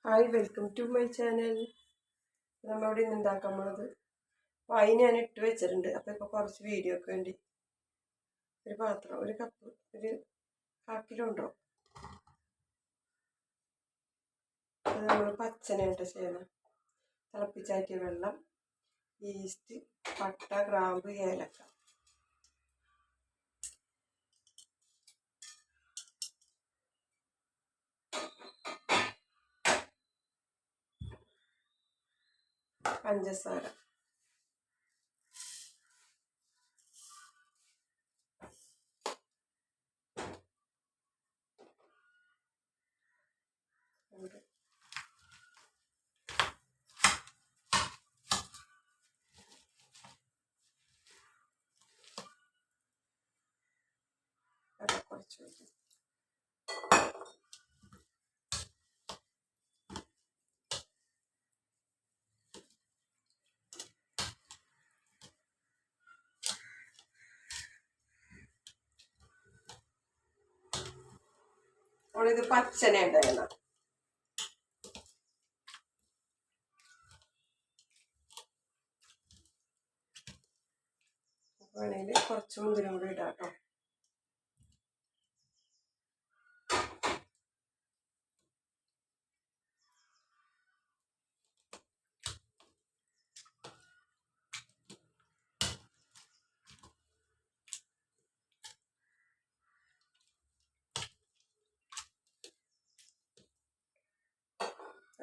Hi, welcome to my channel. നമ്മളിവിടെ ഇന്ന് ഉണ്ടാക്കാൻ പോണത് വൈൻ ഞാൻ ഇട്ട് വെച്ചിട്ടുണ്ട്. അപ്പോൾ ഇപ്പോൾ കുറച്ച് വീഡിയോക്ക് വേണ്ടി ഒരു പാത്രം, ഒരു കപ്പ്, ഒരു 1/2 കിലോ ഉണ്ടോ. അത് നമ്മൾ പച്ചനായിട്ട് ചെയ്യണം. തിളപ്പിച്ചാറ്റിയ വെള്ളം, ഈസ്റ്റ്, പട്ട, ഗ്രാമ്പ്, ഏലക്ക. പഞ്ചസാര, കുറച്ച് വയ്ക്കും. നമ്മളിത് പച്ചന ഉണ്ടായിരുന്ന വേണമെങ്കിൽ കുറച്ച് മുന്തിരി കൂടി ഇടാം കേട്ടോ.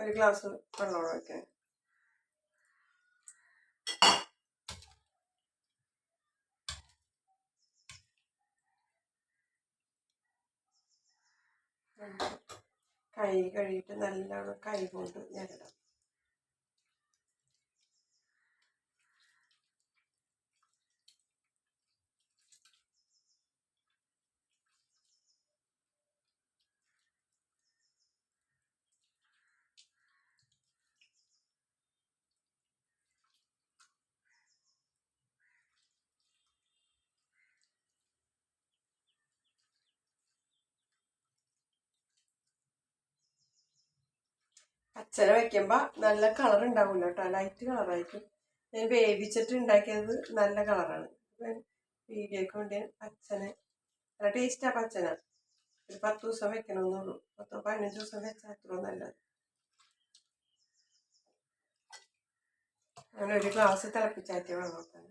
ഒരു ഗ്ലാസ് വെള്ളം ഒഴിക്കാൻ. കൈ കഴുകിയിട്ട് നല്ലോണം കൈ കൊണ്ട് ഞെരടാം. പച്ചന വയ്ക്കുമ്പോൾ നല്ല കളർ ഉണ്ടാവില്ല കേട്ടോ, ലൈറ്റ് കളറായിരിക്കും. ഞാൻ വേവിച്ചിട്ട് ഉണ്ടാക്കിയത് നല്ല കളറാണ്. വീഡിയോക്ക് വേണ്ടി പച്ചന നല്ല ടേസ്റ്റാണ്. പച്ചന ഒരു 10 ദിവസം വെക്കണമെന്നുള്ളൂ. 10-15 ദിവസം വെച്ചാൽ അത്ര നല്ലത്. അങ്ങനെ ഒരു ഗ്ലാസ് തിളപ്പിച്ചാറ്റിയ വെള്ളം വെക്കാൻ.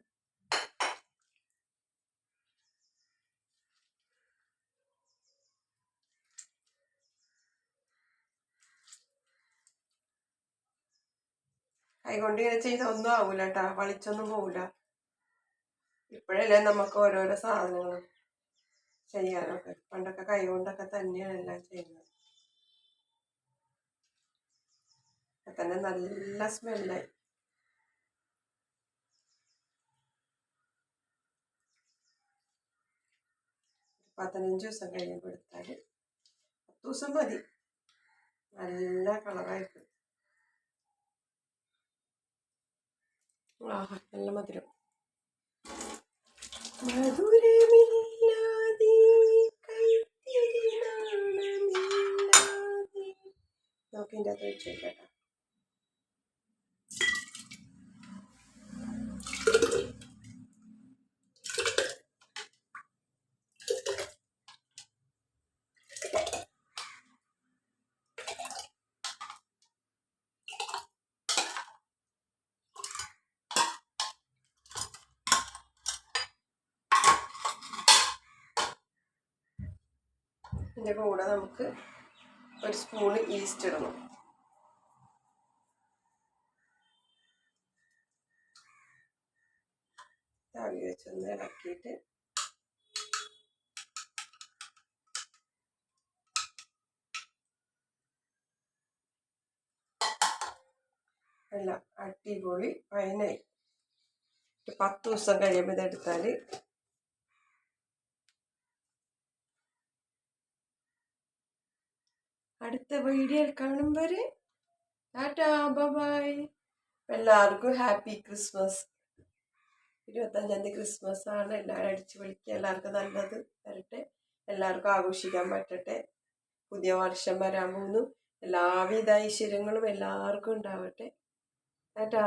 കൈകൊണ്ട് ഇങ്ങനെ ചെയ്താൽ ഒന്നും ആവൂല കേട്ടോ, വളിച്ചൊന്നും പോവില്ല. ഇപ്പോഴല്ലേ നമുക്ക് ഓരോരോ സാധനങ്ങൾ ചെയ്യാനൊക്കെ. പണ്ടൊക്കെ കൈ കൊണ്ടൊക്കെ തന്നെയാണ് എല്ലാം ചെയ്യുന്നത്. അപ്പം തന്നെ നല്ല സ്മെല്ലായി. 15 ദിവസം കഴിയുമ്പോൾ എടുത്താൽ 10 ദിവസം മതി. നല്ല കളറായിരിക്കും. ആഹാ, നല്ല മധുരം. മധുരമില്ലാതെ കൈത്തിരി നാണമില്ലാതെ. നമുക്ക് ഇതിൻ്റെ അകത്ത് വെച്ച് കേട്ടോ. ഇതിൻ്റെ കൂടെ നമുക്ക് ഒരു സ്പൂണ് ഈസ്റ്റ് ഇടണം. തവി വെച്ചൊന്ന് ഇളക്കിയിട്ട് അല്ല, അടിപൊളി വൈനായി. 10 ദിവസം കഴിയുമ്പോൾ ഇതെടുത്താൽ അടുത്ത വീഡിയോയിൽ കാണും വരെ ടാറ്റാ, ബൈ. എല്ലാവർക്കും ഹാപ്പി ക്രിസ്മസ്. 25-ാം തീയതി ക്രിസ്മസ് ആണ്. എല്ലാവരും അടിച്ചു വിളിക്കുക. എല്ലാവർക്കും നല്ലത് വരട്ടെ. എല്ലാവർക്കും ആഘോഷിക്കാൻ പറ്റട്ടെ. പുതിയ വർഷം വരാൻ പോകുന്നു. എല്ലാവിധ ഐശ്വര്യങ്ങളും എല്ലാവർക്കും ഉണ്ടാവട്ടെ. ടാറ്റാ.